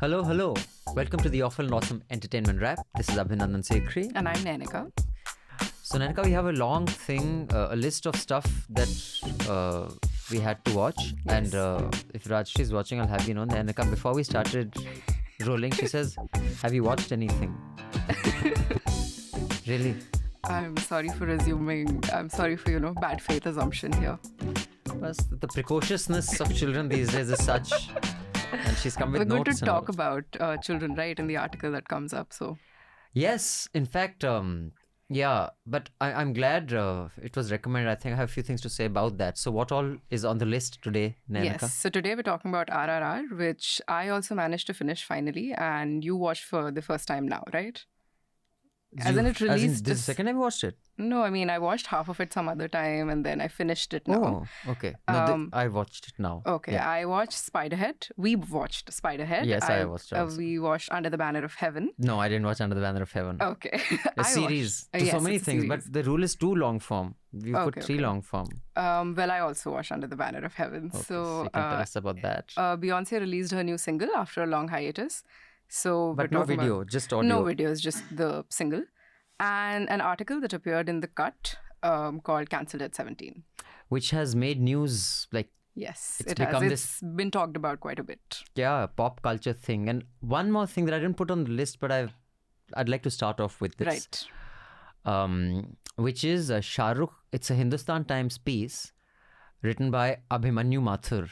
Hello, hello. Welcome to the Awful and Awesome Entertainment Wrap. This is Abhinandan and Sekhri. And I'm Nainika. So, Nainika, we have a long thing, a list of stuff that we had to watch. Yes. And if Rajyasree is watching, I'll have you know. Nainika, before we started rolling, she says, have you watched anything? Really? I'm sorry for bad faith assumption here. Plus, the precociousness of children these days is such. And she's come with We're going notes. to talk about children, right, in the article that comes up. So Yes, in fact, yeah, but I'm glad it was recommended. I think I have a few things to say about that. So what all is on the list today, Nainika? yes, so today we're talking about RRR, which I also managed to finish finally, and you watched for the first time now, right? As in it released. This is the second time you watched it? No, I mean I watched half of it some other time, and then I finished it now. Oh, okay. No, I watched it now. Okay, Yeah. I watched Spiderhead. We watched Spiderhead. Yes, I watched it also. We watched Under the Banner of Heaven. No, I didn't watch Under the Banner of Heaven. Okay. A series. Yes, So many it's a things, series. but the rule is 2 long form. We put 3 long form. Well, I also watched Under the Banner of Heaven. Okay, So, you can tell us about that. Beyonce released her new single after a long hiatus. So, But we're no talking video, about- just audio. No video, it's just the single. And an article that appeared in The Cut called Cancelled at 17. Which has made news like, Yes, It's it has. become It's been talked about quite a bit. yeah, pop culture thing. And one more thing that I didn't put on the list, but I'd like to start off with this. Right. Which is Shah Rukh. It's a Hindustan Times piece written by Abhimanyu Mathur.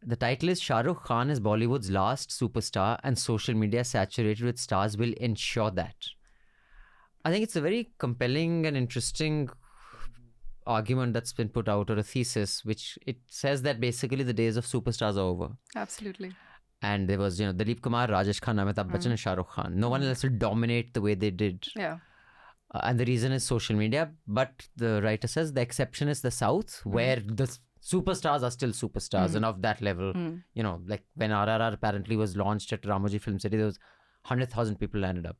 The title is Shah Rukh Khan is Bollywood's last superstar and social media saturated with stars will ensure that. I think it's a very compelling and interesting argument that's been put out, or a thesis, which it says that basically the days of superstars are over. Absolutely. And there was, Dilip Kumar, Rajesh Khan, Amitabh Bachchan and Shah Rukh Khan. No one else will dominate the way they did. Yeah. And the reason is social media. But the writer says the exception is the South, where the superstars are still superstars and of that level. Like when RRR apparently was launched at Ramoji Film City, there was 100,000 people landed up.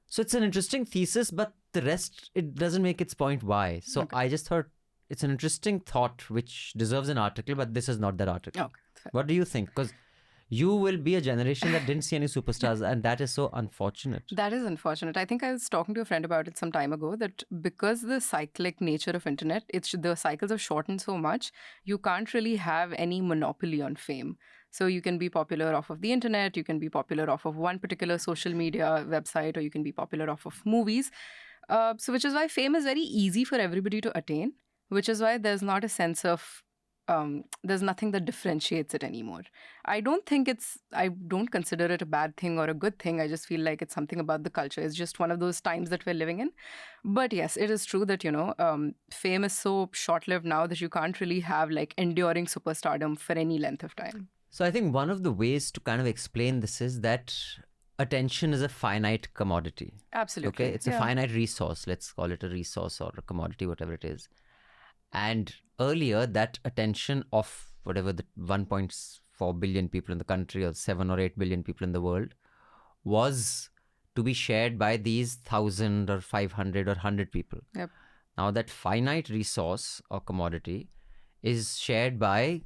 So it's an interesting thesis, but the rest, it doesn't make its point why. So I just thought it's an interesting thought which deserves an article, but this is not that article. Okay. Fair. What do you think? Because you will be a generation that didn't see any superstars, and that is so unfortunate. That is unfortunate. I think I was talking to a friend about it some time ago that because the cyclic nature of internet, the cycles have shortened so much, you can't really have any monopoly on fame. So you can be popular off of the internet, you can be popular off of one particular social media website, or you can be popular off of movies. So which is why fame is very easy for everybody to attain, which is why there's not a sense of there's nothing that differentiates it anymore. I don't consider it a bad thing or a good thing. I just feel like it's something about the culture. It's just one of those times that we're living in. But yes, it is true that, fame is so short-lived now that you can't really have like enduring superstardom for any length of time. So I think one of the ways to kind of explain this is that attention is a finite commodity. Absolutely. Okay, it's a finite resource. Let's call it a resource or a commodity, whatever it is. And earlier, that attention of whatever the 1.4 billion people in the country or 7 or 8 billion people in the world was to be shared by these 1,000 or 500 or 100 people. Yep. Now that finite resource or commodity is shared by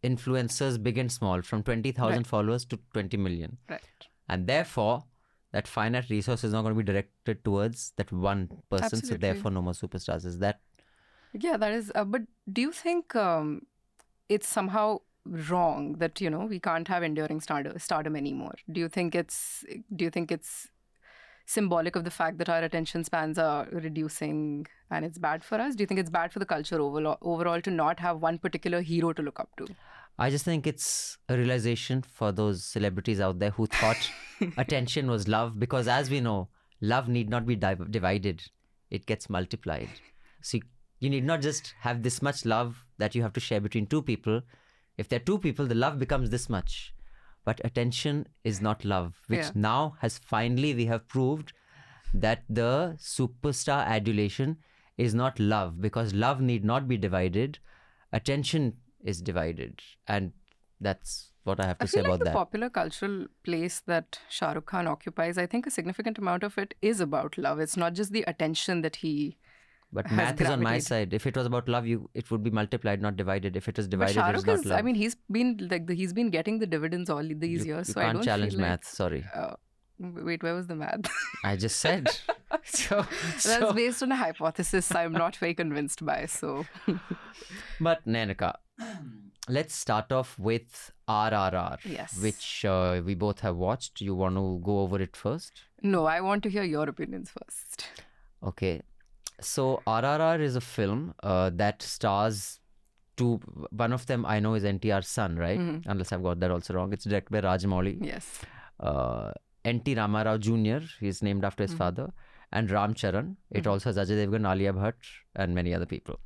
influencers big and small, from 20,000 followers to 20 million. Right. And therefore, that finite resource is not going to be directed towards that one person. Absolutely. So therefore, no more superstars. Is that? Yeah, that is. But do you think it's somehow wrong that we can't have enduring stardom anymore? Do you think it's symbolic of the fact that our attention spans are reducing and it's bad for us? Do you think it's bad for the culture overall to not have one particular hero to look up to? I just think it's a realization for those celebrities out there who thought attention was love, because as we know, love need not be divided. It gets multiplied. So you need not just have this much love that you have to share between 2 people. If there are 2 people, the love becomes this much. But attention is not love, which now has finally, we have proved that the superstar adulation is not love, because love need not be divided. Attention is divided. And that's what I have to say about the that. popular cultural place that Shah Rukh Khan occupies, I think a significant amount of it is about love. It's not just the attention that he But has math is on my gravitated. side. If it was about love, it would be multiplied, not divided. If it is But divided, Shah it's Rukh not is, love. I mean, he's been getting the dividends all these years, You so I can't don't challenge feel like, math. Sorry, wait, where was the math? I just said. That's based on a hypothesis I'm not very convinced by. So, But Nainika, let's start off with RRR, yes. which we both have watched. You want to go over it first? No, I want to hear your opinions first. Okay. So RRR is a film that stars one of them I know is NTR's son, right? Mm-hmm. Unless I've got that also wrong. It's directed by Rajmoli. Yes. N.T. Ramarao Jr., he's named after his father, and Ram Charan. It also has Ajay Devgan, Alia Bhatt, and many other people.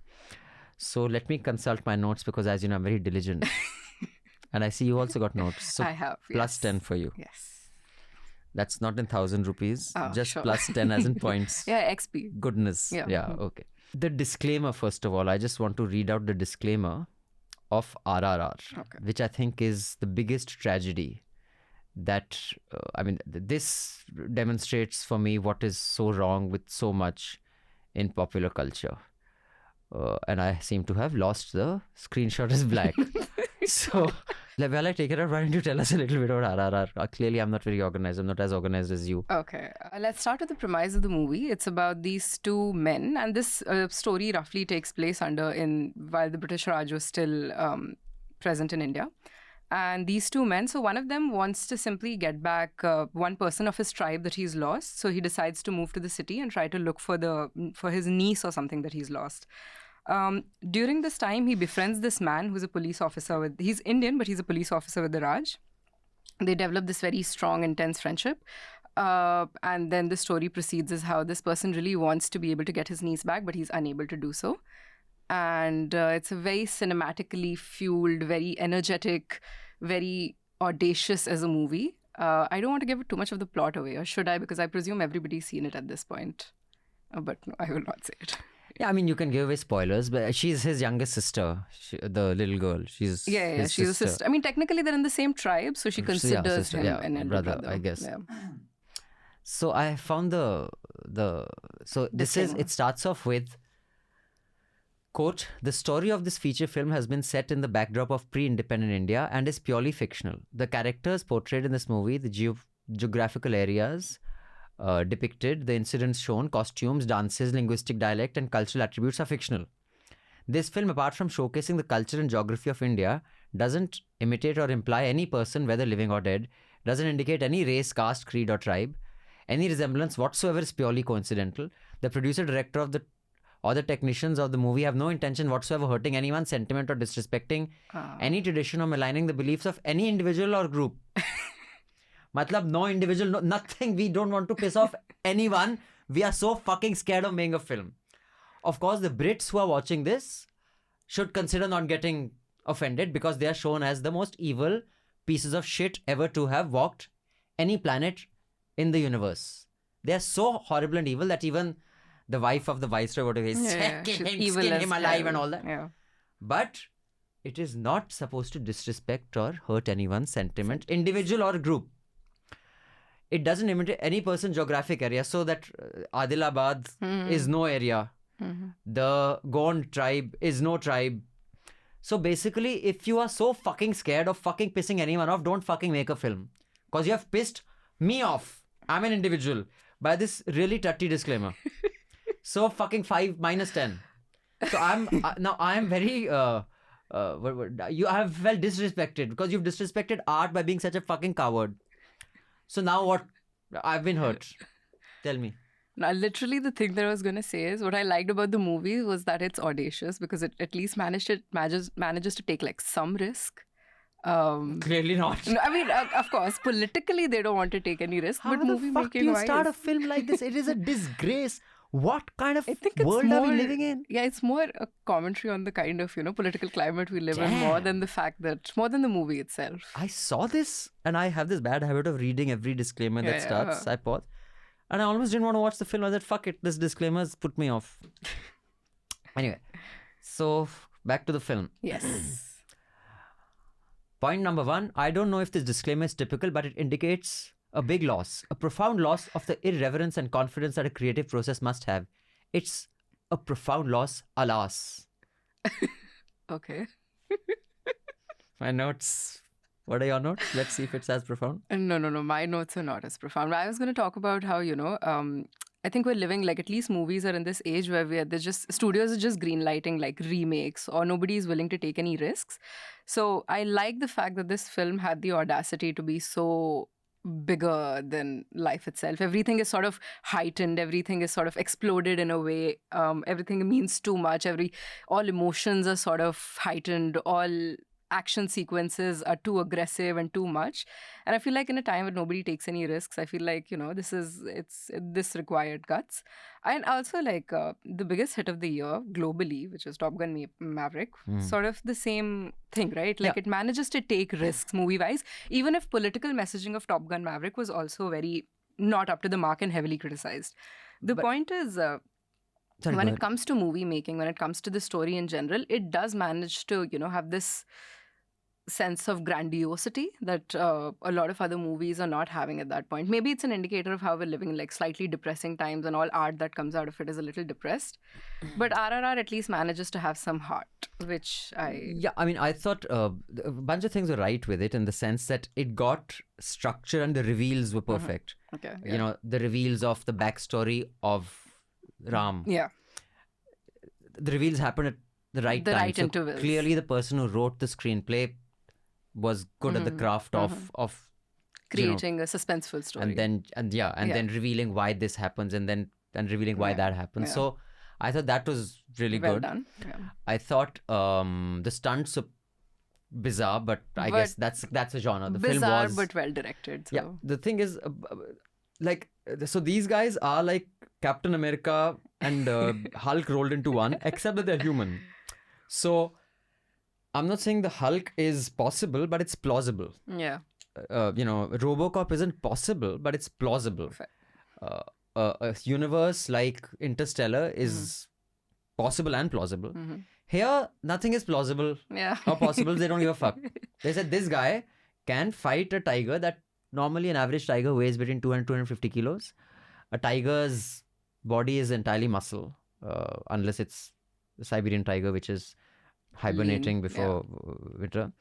So let me consult my notes because, as you know, I'm very diligent. And I see you also got notes. So I have. plus Yes. 10 for you. Yes. That's not in 1,000 rupees, just sure. plus 10 as in points. Yeah, XP. Goodness. Yeah. Okay. The disclaimer, first of all, I just want to read out the disclaimer of RRR, which I think is the biggest tragedy that, this demonstrates for me what is so wrong with so much in popular culture. And I seem to have lost the screenshot is black. So, while I take it out, why don't you tell us a little bit about RRR? Clearly, I'm not very organized. I'm not as organized as you. Okay, let's start with the premise of the movie. It's about these two men, and this story roughly takes place while the British Raj was still present in India. And these two men, so one of them wants to simply get back one person of his tribe that he's lost. So he decides to move to the city and try to look for his niece or something that he's lost. During this time, he befriends this man who's a police officer he's Indian, but he's a police officer with the Raj. They develop this very strong, intense friendship. And then the story proceeds as how this person really wants to be able to get his niece back, but he's unable to do so. And it's a very cinematically fueled, very energetic, very audacious as a movie. I don't want to give too much of the plot away, or should I? Because I presume everybody's seen it at this point. But no, I will not say it. Yeah, I mean, you can give away spoilers, but she's his younger sister, the little girl. She's his she's a sister. I mean, technically they're in the same tribe, so she considers him an elder brother, I guess. Yeah. So I found it starts off with, quote, "The story of this feature film has been set in the backdrop of pre-independent India and is purely fictional. The characters portrayed in this movie, the geographical areas depicted, the incidents shown, costumes, dances, linguistic dialect and cultural attributes are fictional. This film, apart from showcasing the culture and geography of India, doesn't imitate or imply any person, whether living or dead, doesn't indicate any race, caste, creed or tribe. Any resemblance whatsoever is purely coincidental. The producer, director or the technicians of the movie have no intention whatsoever hurting anyone's sentiment or disrespecting any tradition or maligning the beliefs of any individual or group." Matlab, no individual, nothing. We don't want to piss off anyone. We are so fucking scared of making a film. Of course, the Brits who are watching this should consider not getting offended because they are shown as the most evil pieces of shit ever to have walked any planet in the universe. They are so horrible and evil that even the wife of the viceroy, whatever, is skin him alive and all that. Yeah. But it is not supposed to disrespect or hurt anyone's sentiment, individual or group. It doesn't imitate any person's geographic area, so that Adilabad is no area. The Gond tribe is no tribe. So basically, if you are so fucking scared of fucking pissing anyone off, don't fucking make a film. Because you have pissed me off. I'm an individual. By this really tutty disclaimer. So fucking 5 minus 10. So I'm very... you have felt disrespected because you've disrespected art by being such a fucking coward. So now what? I've been hurt. Tell me. Now, literally, the thing that I was going to say is what I liked about the movie was that it's audacious because it at least manages to take like some risk. Clearly not. No, I mean, of course, politically they don't want to take any risk. How but the fuck do you start a film like this? It is a disgrace. What kind of world are we living in? Yeah, it's more a commentary on the kind of, political climate we live in more than the movie itself. I saw this and I have this bad habit of reading every disclaimer that starts. I paused and I almost didn't want to watch the film. I said, fuck it, this disclaimer's put me off. Anyway, so back to the film. Yes. Point number 1, I don't know if this disclaimer is typical, but it indicates a big loss, a profound loss of the irreverence and confidence that a creative process must have. It's a profound loss, alas. Okay. My notes. What are your notes? Let's see if it's as profound. No. My notes are not as profound. I was going to talk about how, I think we're living, like, at least movies are in this age where they're just, studios are just greenlighting like remakes, or nobody is willing to take any risks. So I like the fact that this film had the audacity to be so bigger than life itself. Everything is sort of heightened. Everything is sort of exploded in a way. Everything means too much. All emotions are sort of heightened. All action sequences are too aggressive and too much. And I feel like in a time where nobody takes any risks, I feel like, this required guts. And also, like, the biggest hit of the year globally, which is Top Gun Maverick, sort of the same thing, right? Like, it manages to take risks movie-wise, even if political messaging of Top Gun Maverick was also very not up to the mark and heavily criticized. The point is, when it comes to movie making, when it comes to the story in general, it does manage to, have this sense of grandiosity that a lot of other movies are not having at that point. Maybe it's an indicator of how we're living in, like, slightly depressing times, and all art that comes out of it is a little depressed. But RRR at least manages to have some heart, which Yeah, I mean, I thought a bunch of things were right with it, in the sense that it got structure and the reveals were perfect. Okay. The reveals of the backstory of Ram. Yeah. The reveals happened at the right The time. right So intervals. clearly the person who wrote the screenplay was good at the craft of Creating a suspenseful story. and then revealing why this happens, and revealing why that happens. Yeah. So I thought that was really well good. done. Yeah. I thought the stunts were bizarre, but I guess that's a genre. The film Bizarre was but well directed. So. Yeah, the thing is, so these guys are like Captain America and Hulk rolled into one, except that they're human. So I'm not saying the Hulk is possible, but it's plausible. Yeah. RoboCop isn't possible, but it's plausible. A universe like Interstellar is possible and plausible. Here, nothing is plausible or possible. They don't give a fuck. They said this guy can fight a tiger that normally an average tiger weighs between 200 and 250 kilos. A tiger's body is entirely muscle, unless it's the Siberian tiger, which is hibernating before winter.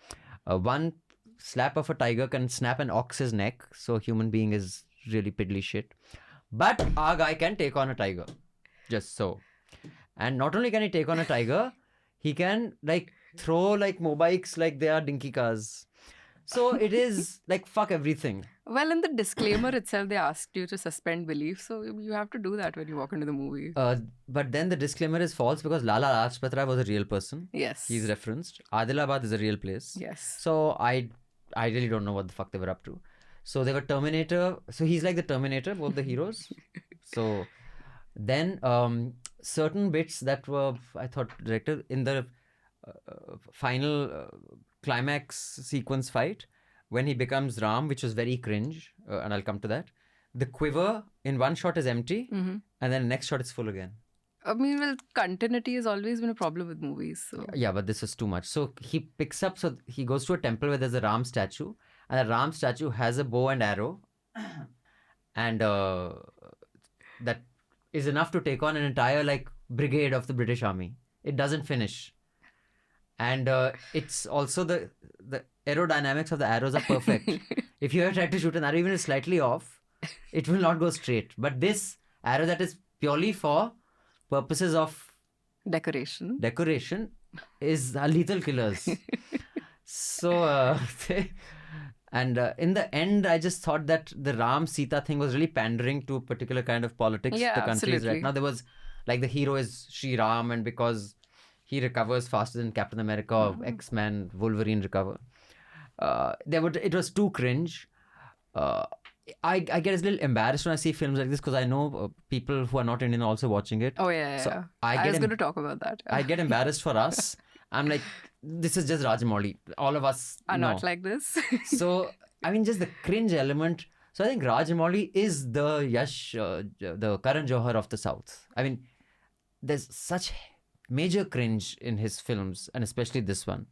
One slap of a tiger can snap an ox's neck, so a human being is really piddly shit. But our guy can take on a tiger, just so. And not only can he take on a tiger, he can throw mobikes like they are dinky cars. So it is fuck everything. Well, in the disclaimer itself, they asked you to suspend belief, so you have to do that when you walk into the movie. But then the disclaimer is false, because Lala Rajpat Rai was a real person. Yes. He's referenced. Adilabad is a real place. Yes. So I really don't know what the fuck they were up to. So they were Terminator. So he's like the Terminator, both the heroes. So then certain bits that were, I thought, directed in the final climax sequence fight, when he becomes Ram, which was very cringe, and I'll come to that. The quiver in one shot is empty, and then the next shot is full again. I mean, well, continuity has always been a problem with movies. So. Yeah, but this is too much. So he picks up, so he goes to a temple where there's a Ram statue, and the Ram statue has a bow and arrow, and that is enough to take on an entire brigade of the British Army. It doesn't finish. And it's also the aerodynamics of the arrows are perfect. If you ever try to shoot an arrow even slightly off, it will not go straight. But this arrow that is purely for purposes of decoration is lethal killers. So in the end, I just thought that the Ram Sita thing was really pandering to a particular kind of politics the country is right now. There was the hero is Shri Ram, and because he recovers faster than Captain America or X-Men, Wolverine recover. It was too cringe. I get a little embarrassed when I see films like this, because I know people who are not Indian are also watching it. Oh yeah. So yeah. I was going to talk about that. I get embarrassed for us. I'm like, this is just Rajamouli. All of us are know. not like this. So I mean, just the cringe element. So I think Rajamouli is the Yash, the Karan Johar of the South. I mean, there's such major cringe in his films, and especially this one.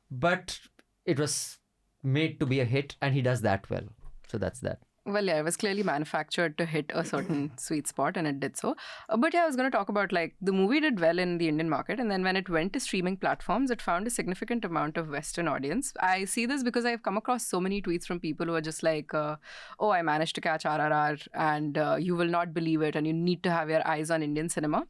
But it was made to be a hit, and he does that well. So that's that. Well, yeah, it was clearly manufactured to hit a certain sweet spot, and it did so. But yeah, I was going to talk about like the movie did well in the Indian market, and then when it went to streaming platforms, it found a significant amount of Western audience. I see this because I've come across so many tweets from people who are just like, "Oh, I managed to catch RRR, and you will not believe it, and you need to have your eyes on Indian cinema."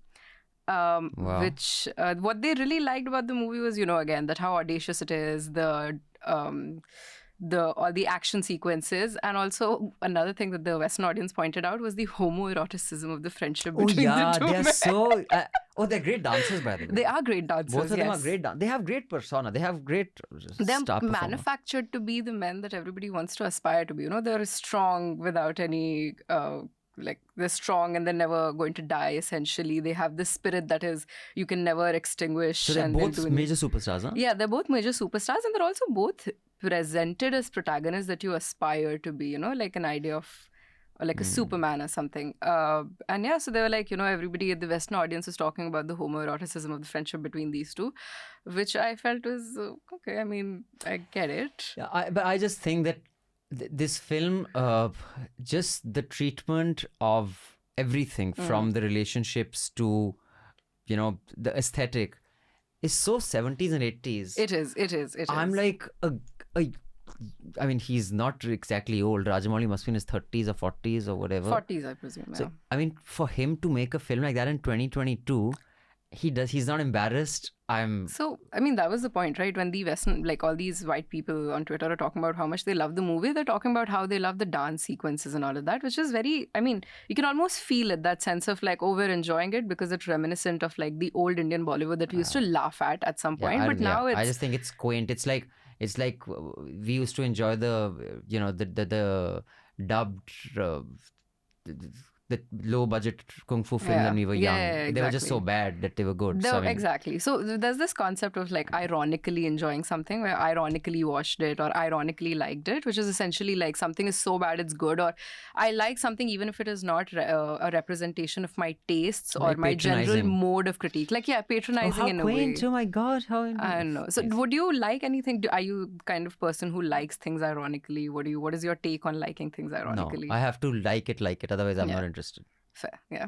Wow. Which what they really liked about the movie was, again, that how audacious it is, the all the action sequences, and also another thing that the Western audience pointed out was the homoeroticism of the friendship Oh between yeah, the two they're men. so. They're great dancers, by the way. They are great dancers. Both of them are yes. great. They have great persona. They have great They're star performer. manufactured to be the men that everybody wants to aspire to be. They're strong without any. They're strong and they're never going to die, essentially. They have this spirit that is you can never extinguish. So they're and they'll both do major superstars, huh? Yeah, they're both major superstars, and they're also both presented as protagonists that you aspire to be, like an idea of like a Superman or something. And yeah, so they were like, everybody at the Western audience was talking about the homoeroticism of the friendship between these two, which I felt was okay. I mean, I get it. Yeah, but I just think that this film, just the treatment of everything from the relationships to, the aesthetic is so 70s and 80s. It is. I'm like I mean, he's not exactly old. Rajamouli must be in his 30s or 40s or whatever. 40s, I presume. So, Yeah. I mean, for him to make a film like that in 2022, he's not embarrassed. So, I mean, that was the point, right? When the Western, like all these white people on Twitter are talking about how much they love the movie, they're talking about how they love the dance sequences and all of that, which is very, I mean, you can almost feel it, that sense of like, oh, we're enjoying it because it's reminiscent of like the old Indian Bollywood that we used to laugh at some point. But now it's... I just think it's quaint. It's like we used to enjoy the dubbed the low budget kung fu films when we were young. Yeah, They were just so bad that they were good. Exactly. So there's this concept of like ironically enjoying something, where I ironically watched it or ironically liked it, which is essentially like something is so bad it's good, or I like something even if it is not a representation of my tastes or Like my general patronizing. mode of critique. Like, yeah, patronizing in a way. How quaint! Oh my God, how I don't know. So would you like anything? Are you the kind of person who likes things ironically? What is your take on liking things ironically? No, I have to like it. Otherwise, I'm not interested. Fair, yeah.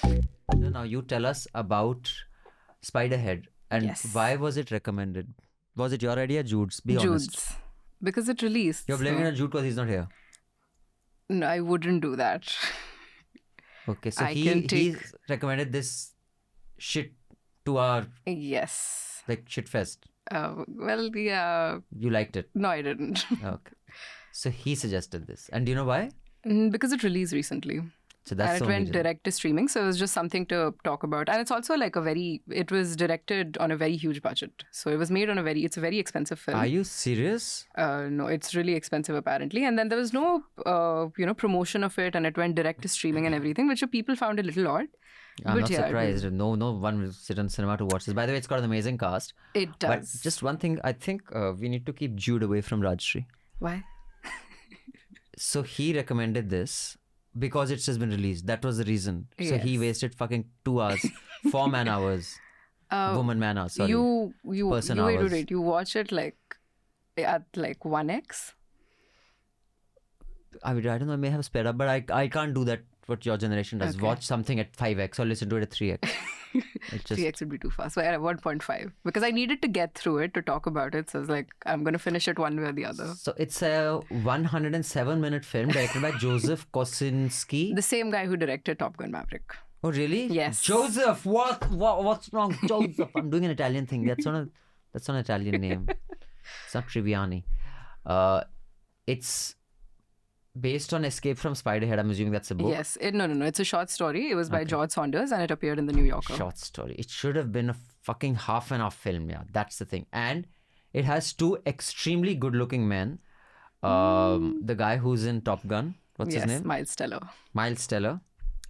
So now you tell us about Spiderhead and Yes. why was it recommended? Was it your idea, Jude's? Be honest. Jude's. Because it released. You're blaming so- it on Jude because he's not here. No, I wouldn't do that. Okay, so I he can take- recommended this shit to our Yes. like shit fest. Well, yeah. You liked it. No, I didn't. Okay. So he suggested this. And do you know why? Because it released recently. So that's And the it only went reason. direct to streaming. So it was just something to talk about. And it's also like it was directed on a very huge budget. So it was made on it's a very expensive film. Are you serious? No, it's really expensive apparently. And then there was no, promotion of it, and it went direct to streaming and everything, which people found a little odd. I'm But not yeah, it surprised. No one will sit on cinema to watch this. By the way, it's got an amazing cast. It But does. just one thing, I think we need to keep Jude away from Rajyasree. Why? So he recommended this because it's just been released. That was the reason. So he Yes. wasted fucking 2 hours, 4 man hours, woman man hours. Sorry. Person hours. Wait. You watch it like at like 1x? I don't know. I may have sped up, but I can't do that. What your generation does. Okay. Watch something at 5x or listen to it at 3x. It's just 3x would be too fast. So at 1.5. Because I needed to get through it to talk about it. So I was like, I'm going to finish it one way or the other. So it's a 107-minute film directed by Joseph Kosinski. The same guy who directed Top Gun Maverick. Oh really? Yes. Joseph. What's wrong? Joseph. I'm doing an Italian thing. That's not an Italian name. It's not Triviani. It's based on Escape from Spiderhead. I'm assuming that's a book. Yes. No. It's a short story. It was by George Saunders and it appeared in the New Yorker. Short story. It should have been a fucking half-an-hour film. Yeah, that's the thing. And it has 2 extremely good-looking men. The guy who's in Top Gun. What's his name? Miles Teller. Miles Teller.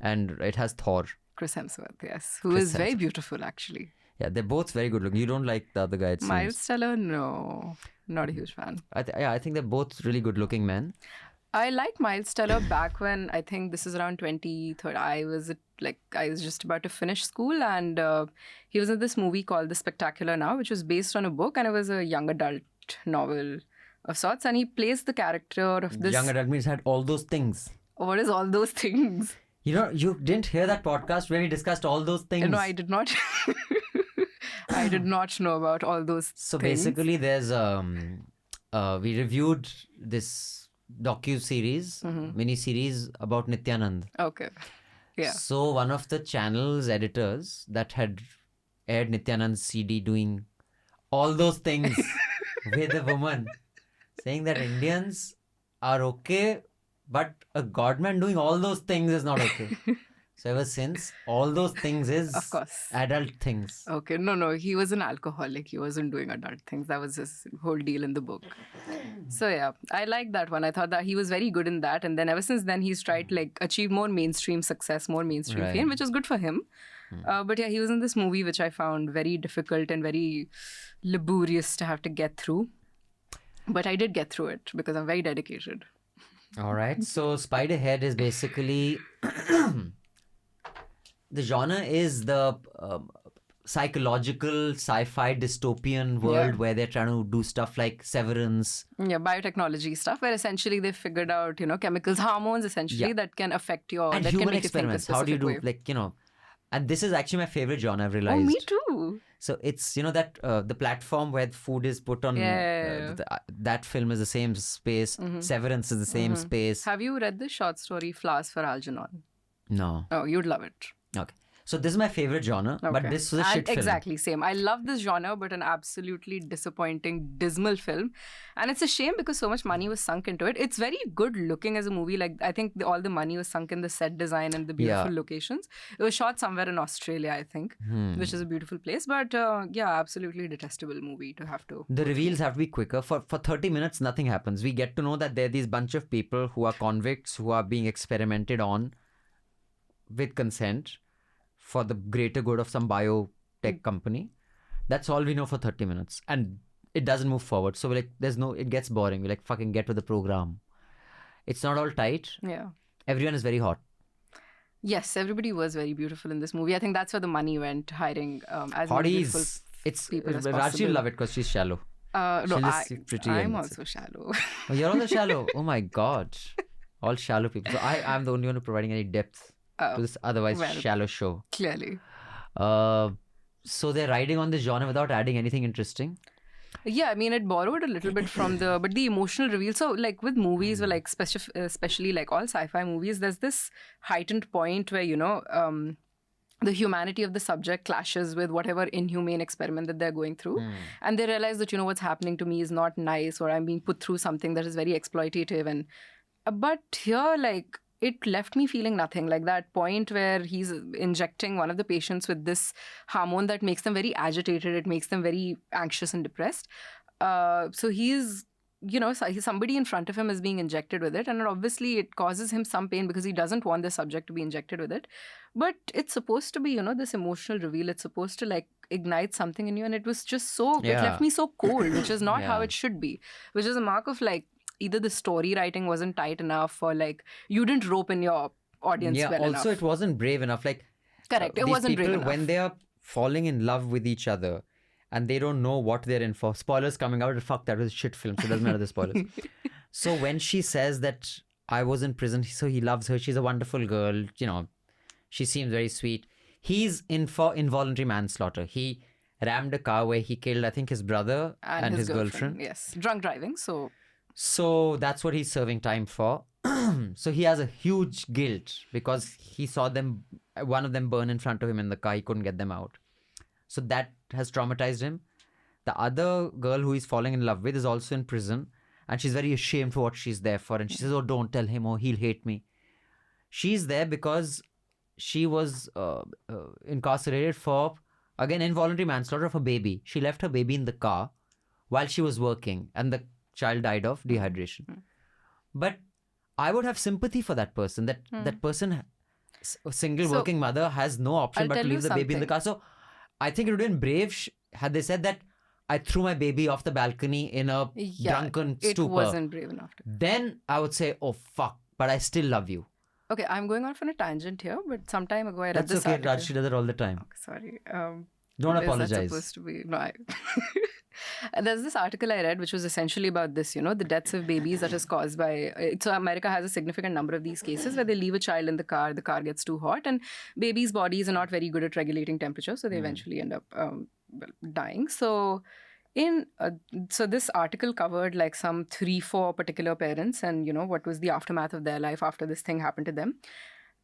And it has Thor. Chris Hemsworth, yes. Who is very beautiful, actually. Yeah, they're both very good looking. You don't like the other guy, it seems. Miles Teller, no. Not a huge fan. I think they're both really good looking men. I liked Miles Teller back when, I think this is around 2013. I was just about to finish school, and he was in this movie called The Spectacular Now, which was based on a book, and it was a young adult novel of sorts, and he plays the character of this. Young adult means had all those things. What is all those things? You didn't hear that podcast where we discussed all those things. No, I did not. I did not know about all those So things. basically, there's we reviewed this docu-series, mini-series about Nityanand. Okay. Yeah. So one of the channel's editors that had aired Nityanand's CD doing all those things with a woman, saying that Indians are okay, but a godman doing all those things is not okay. So ever since, all those things is Of course. adult things. Okay. No. He was an alcoholic. He wasn't doing adult things. That was his whole deal in the book. So yeah, I like that one. I thought that he was very good in that. And then ever since then, he's tried to like achieve more mainstream success, more mainstream Right. fame, which is good for him. But yeah, he was in this movie, which I found very difficult and very laborious to have to get through. But I did get through it because I'm very dedicated. All right. So Spiderhead is basically the genre is the psychological sci-fi dystopian world where they're trying to do stuff like Severance. Yeah, biotechnology stuff where essentially they figured out, chemicals, hormones essentially that can affect your, And that can human make you think a experiments. How do you specific do, way. and this is actually my favorite genre, I've Oh, realized. me too. So it's, that the platform where food is put on, that film is the same space. Severance is the same space. Have you read the short story Flowers for Algernon? No. Oh, you'd love it. Okay. So this is my favorite genre, but this was a shit film. Exactly, same. I love this genre, but an absolutely disappointing, dismal film. And it's a shame because so much money was sunk into it. It's very good looking as a movie. Like, I think all the money was sunk in the set design and the beautiful locations. It was shot somewhere in Australia, I think, which is a beautiful place. But yeah, absolutely detestable movie to have to. The reveals have to be quicker. For 30 minutes, nothing happens. We get to know that there are these bunch of people who are convicts, who are being experimented on with consent for the greater good of some biotech company. That's all we know for 30 minutes. And it doesn't move forward. So we're like, it gets boring. We're like, fucking get to the program. It's not all tight. Yeah. Everyone is very hot. Yes, everybody was very beautiful in this movie. I think that's where the money went, hiring as many beautiful people as Rajyasree possible. love it because she's shallow. No, She'll just see pretty I'm and also shallow. Oh, you're also shallow. Oh my God. All shallow people. So I'm the only one providing any depth to this otherwise shallow show. Clearly. So they're riding on this genre without adding anything interesting. Yeah, I mean, it borrowed a little bit from but the emotional reveal. So, like with movies, or like especially like all sci-fi movies, there's this heightened point where the humanity of the subject clashes with whatever inhumane experiment that they're going through, and they realize that what's happening to me is not nice, or I'm being put through something that is very exploitative. And but here, like, it left me feeling nothing. Like that point where he's injecting one of the patients with this hormone that makes them very agitated. It makes them very anxious and depressed. So he's, somebody in front of him is being injected with it. And obviously it causes him some pain because he doesn't want the subject to be injected with it. But it's supposed to be, this emotional reveal. It's supposed to like ignite something in you. And it was just it left me so cold, which is not how it should be, which is a mark of like, either the story writing wasn't tight enough or like you didn't rope in your audience well enough. Also it wasn't brave enough. Like, correct, it wasn't brave enough. When they are falling in love with each other and they don't know what they're in for. Spoilers coming out. Fuck, that was a shit film. So it doesn't matter the spoilers. So when she says that I was in prison, so he loves her. She's a wonderful girl. She seems very sweet. He's in for involuntary manslaughter. He rammed a car where he killed, I think, his brother and his girlfriend. Yes, drunk driving. So that's what he's serving time for. So he has a huge guilt because he saw one of them burn in front of him in the car. He couldn't get them out. So that has traumatized him. The other girl who he's falling in love with is also in prison. And she's very ashamed for what she's there for. And she says, oh, don't tell him or he'll hate me. She's there because she was incarcerated for, again, involuntary manslaughter of a baby. She left her baby in the car while she was working. And the child died of dehydration. But I would have sympathy for that person. That person, a single working mother, has no option but to leave the baby in the car. So I think it would have been brave had they said that I threw my baby off the balcony in a drunken stupor. It wasn't brave enough. Then I would say, oh fuck, but I still love you. Okay, I'm going off on a tangent here, but some time ago I read That's this okay, article. Rajyasree does it all the time. Okay, sorry. Don't apologize. Is that supposed to be? No, There's this article I read which was essentially about this, the deaths of babies that is caused by. So America has a significant number of these cases where they leave a child in the car gets too hot, and babies' bodies are not very good at regulating temperature, so they eventually end up dying. So so this article covered like some 3-4 particular parents, and what was the aftermath of their life after this thing happened to them.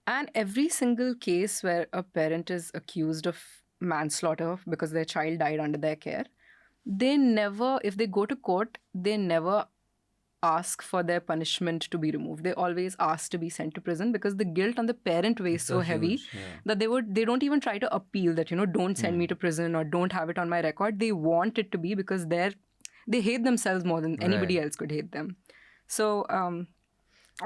And every single case where a parent is accused of manslaughter because their child died under their care, they never, if they go to court, they never ask for their punishment to be removed. They always ask to be sent to prison because the guilt on the parent weighs so heavy that they don't even try to appeal that, don't send me to prison or don't have it on my record. They want it to be because they hate themselves more than anybody else could hate them. So,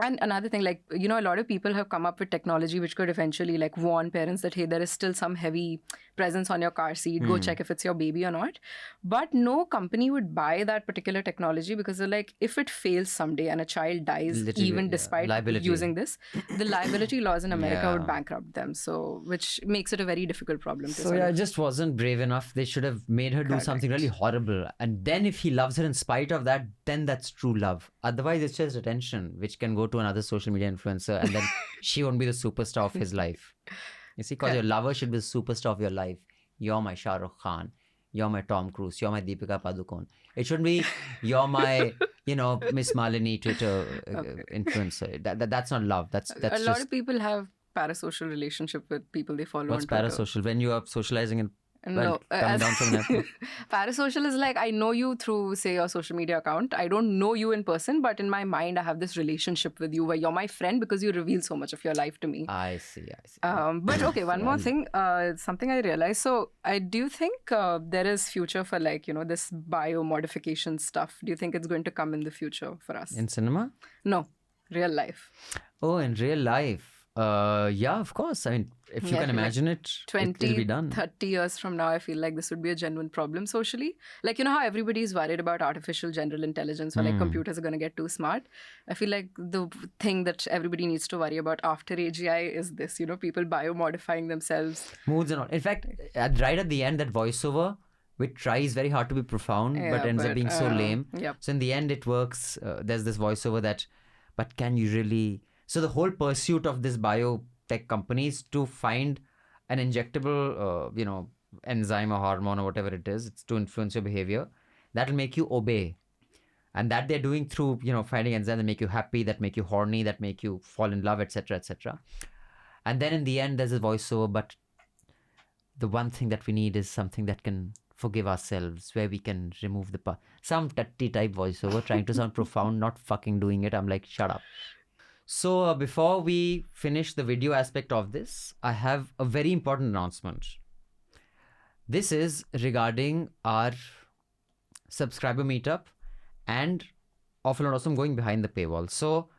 and another thing, like, a lot of people have come up with technology which could eventually like warn parents that, hey, there is still some heavy presence on your car seat. Go check if it's your baby or not. But no company would buy that particular technology because they're like, if it fails someday and a child dies, even despite using this, the liability laws in America would bankrupt them. So, which makes it a very difficult problem to solve. So, it just wasn't brave enough. They should have made her do something really horrible. And then if he loves her in spite of that, then that's true love. Otherwise, it's just attention, which can go to another social media influencer, and then she won't be the superstar of his life. You see, because your lover should be the superstar of your life. You're my Shah Rukh Khan. You're my Tom Cruise. You're my Deepika Padukone. It shouldn't be you're my, Miss Malini Twitter influencer. That's not love. That's a lot of people have parasocial relationship with people they follow. What's parasocial? When you are socializing in no, parasocial is like, I know you through, say, your social media account. I don't know you in person, but in my mind, I have this relationship with you where you're my friend because you reveal so much of your life to me. I see. But okay, one more thing, something I realized. So I do think there is future for like, this biomodification stuff. Do you think it's going to come in the future for us? In cinema? No, real life. Oh, in real life. Yeah, of course. I mean, if you can imagine it, 20, it'll be done. 30 years from now, I feel like this would be a genuine problem socially. Like, how everybody's worried about artificial general intelligence or like computers are going to get too smart. I feel like the thing that everybody needs to worry about after AGI is this, people biomodifying themselves. Moods and all. In fact, right at the end, that voiceover, which tries very hard to be profound, but ends up being so lame. Yep. So in the end, it works. There's this voiceover that, but can you really... So the whole pursuit of this biotech companies to find an injectable, enzyme or hormone or whatever it is, it's to influence your behavior, that will make you obey. And that they're doing through, finding enzymes that make you happy, that make you horny, that make you fall in love, etc., etc. And then in the end, there's a voiceover, but the one thing that we need is something that can forgive ourselves, where we can remove the... Some tutty type voiceover, trying to sound profound, not fucking doing it. I'm like, shut up. So before we finish the video aspect of this, I have a very important announcement. This is regarding our subscriber meetup and Awful and Awesome going behind the paywall. So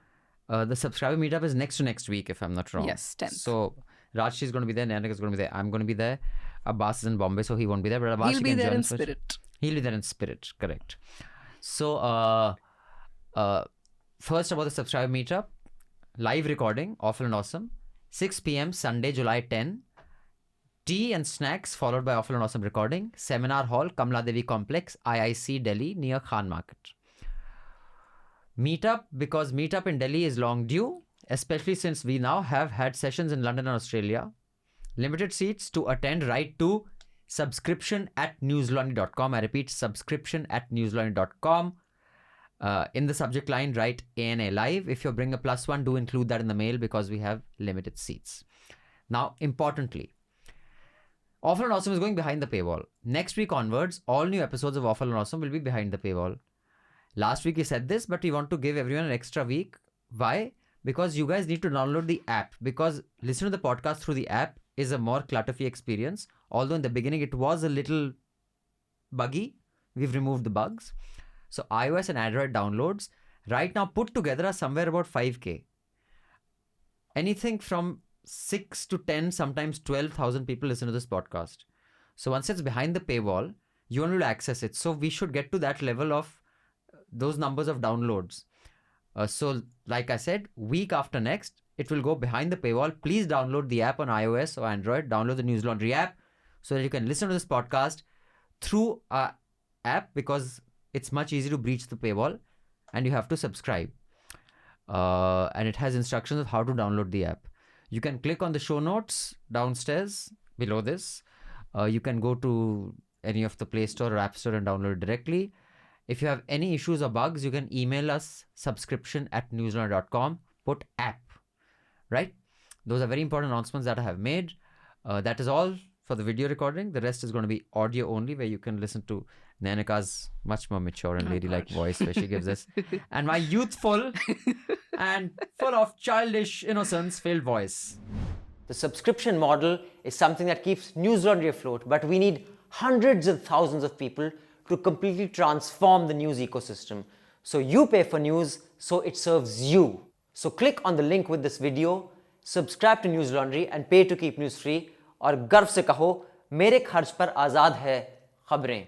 the subscriber meetup is next to next week, if I'm not wrong. Yes, 10th. So Rajyasree is going to be there, Nainika is going to be there, I'm going to be there. Abbas is in Bombay, so he won't be there. But Abbas, he'll be there in spirit. He'll be there in spirit, correct. So first about the subscriber meetup. Live recording, Awful and Awesome, 6 p.m. Sunday, July 10. Tea and snacks followed by Awful and Awesome recording. Seminar Hall, Kamala Devi Complex, IIC, Delhi, near Khan Market. Meetup, because meetup in Delhi is long due, especially since we now have had sessions in London and Australia. Limited seats. To attend, write to subscription@newslaundry.com. I repeat, subscription@newslaundry.com. In the subject line, write ANA Live. If you bring a +1, do include that in the mail because we have limited seats. Now, importantly, Awful and Awesome is going behind the paywall. Next week onwards, all new episodes of Awful and Awesome will be behind the paywall. Last week we said this, but we want to give everyone an extra week. Why? Because you guys need to download the app. Because listening to the podcast through the app is a more clutter-free experience. Although in the beginning it was a little buggy. We've removed the bugs. So iOS and Android downloads right now put together are somewhere about 5K. Anything from 6 to 10, sometimes 12,000 people listen to this podcast. So once it's behind the paywall, you won't be able to access it. So we should get to that level of those numbers of downloads. So like I said, week after next, it will go behind the paywall. Please download the app on iOS or Android. Download the News Laundry app so that you can listen to this podcast through app because it's much easier to breach the paywall and you have to subscribe. And it has instructions of how to download the app. You can click on the show notes downstairs below this. You can go to any of the Play Store or App Store and download it directly. If you have any issues or bugs, you can email us subscription@newslaundry.com. Put app, right? Those are very important announcements that I have made. That is all for the video recording. The rest is going to be audio only, where you can listen to Nainika's much more mature and ladylike voice, where she gives us, and my youthful and full of childish innocence filled voice. The subscription model is something that keeps News Laundry afloat, but we need hundreds of thousands of people to completely transform the news ecosystem. So you pay for news, so it serves you. So click on the link with this video, subscribe to News Laundry and pay to keep news free, और गर्व से कहो मेरे खर्च पर आज़ाद है खबरें.